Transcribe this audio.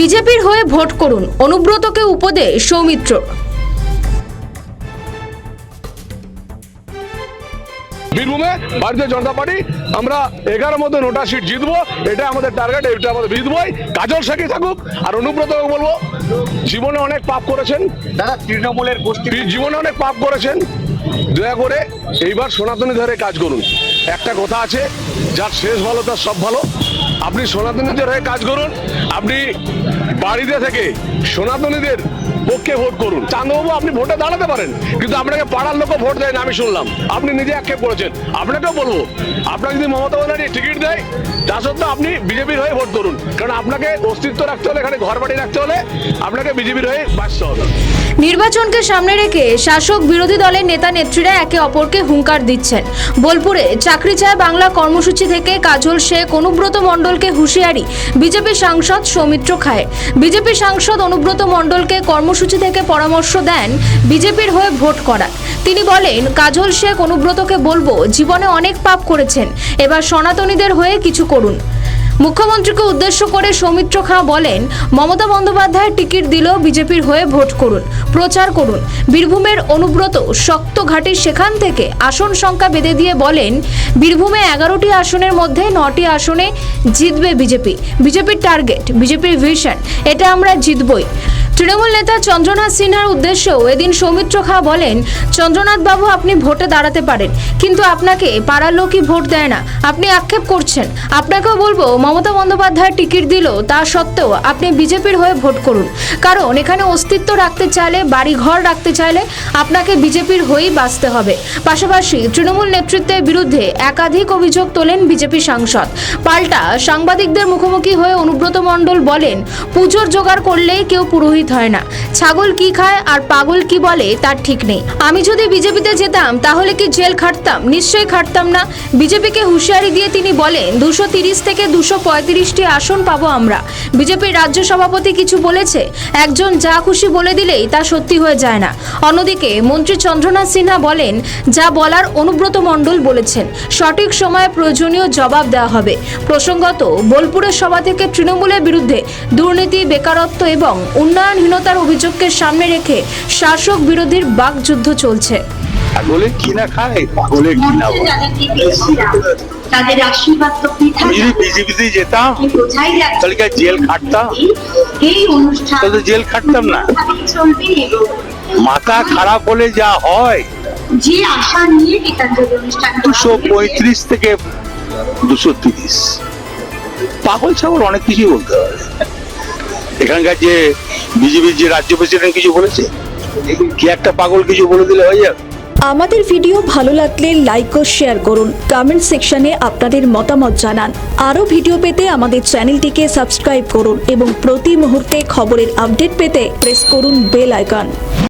বিজেপির হয়ে ভোট করুন, অনুব্রতকে উপদেশ সৌমিত্র। বীরভূমে ভারতীয় জনতা পার্টি আমরা 11 মধ্যে 9টা সিট জিতবো, এটা আমাদের টার্গেট। এটা আমাদের জিতবই। কাজল শেখই থাকুক। আর অনুব্রতকে বলবো, জীবনে অনেক পাপ করেছেন দাদা, তৃণমূলের গোষ্ঠী জীবনে অনেক পাপ করেছেন, দয়া করে এইবার সনাতনী ধরে কাজ করুন। একটা কথা আছে, যার শেষ ভালো তার সব ভালো। আপনি সনাতনীদের হয়ে কাজ করুন। আপনি বাড়িতে থেকে সনাতনীদের পক্ষে ভোট করুন। চান্দবাবু, আপনি ভোটে দাঁড়াতে পারেন, কিন্তু আপনাকে পাড়ার লোকও ভোট দেয় না, আমি শুনলাম। আপনি নিজে আক্ষেপ করেছেন। আপনাকেও বলবো, আপনাকে যদি মমতা ব্যানার্জি টিকিট দেয়, তা সত্ত্বেও আপনি বিজেপির হয়ে ভোট করুন। কারণ আপনাকে অস্তিত্ব রাখতে হলে, এখানে ঘর বাড়ি রাখতে হলে আপনাকে বিজেপির হয়ে বাঁচতে হবে। নির্বাচনকে সামনে রেখে শাসক বিরোধী দলের নেতা নেত্রীরা একে অপরকে হুঙ্কার দিচ্ছেন। বোলপুরে চাকরি চায় বাংলা কর্মসূচি থেকে কাজল শেখ, অনুব্রত মণ্ডলকে হুঁশিয়ারি বিজেপি সাংসদ সৌমিত্র খায়ের। বিজেপি সাংসদ অনুব্রত মণ্ডলকে কর্মসূচি থেকে পরামর্শ দেন বিজেপির হয়ে ভোট করার। তিনি বলেন, কাজল শেখ অনুব্রতকে বলবো, জীবনে অনেক পাপ করেছেন, এবার সনাতনীদের হয়ে কিছু করুন। মুখ্যমন্ত্রীকে উদ্দেশ্য করে সৌমিত্র খাঁ বলেন, মমতা বন্দ্যোপাধ্যায় টিকিট দিলেও বিজেপির হয়ে ভোট করুন, প্রচার করুন। বীরভূমের অনুব্রত শক্ত ঘাটি, সেখান থেকে আসন সংখ্যা বেঁধে দিয়ে বলেন, বীরভূমে 11টি আসনের মধ্যে 9টি আসনে জিতবে বিজেপি। বিজেপির টার্গেট, বিজেপির ভিশন, এটা আমরা জিতবই। তৃণমূল নেতা চন্দ্রনাথ সিনহার উদ্দেশ্যেও এদিন সৌমিত্র খাঁ বলেন, চন্দ্রনাথ বাবু, আপনি ভোটে দাঁড়াতে পারেন, কিন্তু আপনাকে পাড়ার লোকই ভোট দেয় না, আপনি আক্ষেপ করছেন। আপনাকেও বলবো, মমতা বন্দ্যোপাধ্যায় টিকিট দিল, তা সত্ত্বেও আপনি বিজেপির হয়ে ভোট করুন। কারণ এখানে অস্তিত্ব রাখতে চাইলে, বাড়ি ঘর রাখতে চাইলে আপনাকে বিজেপির হয়েই বাঁচতে হবে। পাশাপাশি তৃণমূল নেতৃত্বের বিরুদ্ধে একাধিক অভিযোগ তোলেন বিজেপি সাংসদ। পাল্টা সাংবাদিকদের মুখোমুখি হয়ে অনুব্রত মণ্ডল বলেন, পুজোর জোগাড় করলেই কেউ পুরোহিত হয় না। ছাগল কি খায় আর পাগল কি বলে তার ঠিক নেই। আমি যদি বিজেপিতে যেতাম তাহলে কি জেল খাটতাম? নিশ্চয়ই খাটতাম না। বিজেপিকে হুঁশিয়ারি দিয়ে তিনি বলেন, 230 থেকে 235টি আসন পাবো আমরা। বিজেপির রাজ্য সভাপতি কিছু বলেছে, একজন যা খুশি বলে দিলেই তা সত্যি হয়ে যায় না। অন্যদিকে মন্ত্রী চন্দ্রনাথ সিনহা বলেন, যা বলার অনুব্রত মণ্ডল বলেছেন, সঠিক সময়ে প্রয়োজনীয় জবাব দেওয়া হবে। প্রসঙ্গত, বোলপুরের সভা থেকে তৃণমূলের বিরুদ্ধে দুর্নীতি, বেকারত্ব এবং উন্নয়নহীনতার অভিযোগকে সামনে রেখে শাসক বিরোধীর বাকযুদ্ধ চলছে। পাগলের কিনা খায়, পাগলের কিনা বলে। তাদের আশীর্বাদ তো আমি যদি বিজেপিতে যেতাম তাহলে কি জেল খাটতাম? এই অনুষ্ঠান তাহলে জেল খাটতাম না। চলবে। মাথা খারাপ হলে যা হয়, যে আশা নিয়ে গীতাঞ্জলি অনুষ্ঠান 235 থেকে 230। পাগল ছাগল অনেক কিছু বলতে পারে। এখানকার যে বিজেপির যে রাজ্য প্রেসিডেন্ট কিছু বলেছে, কি একটা পাগল কিছু বলে দিলে হয়ে যাবে? আমাদের ভিডিও ভালো লাগলে লাইক ও শেয়ার করুন, কমেন্ট সেকশনে আপনাদের মতামত জানান। আরও ভিডিও পেতে আমাদের চ্যানেলটিকে সাবস্ক্রাইব করুন এবং প্রতি মুহূর্তে খবরের আপডেট পেতে প্রেস করুন বেল আইকন।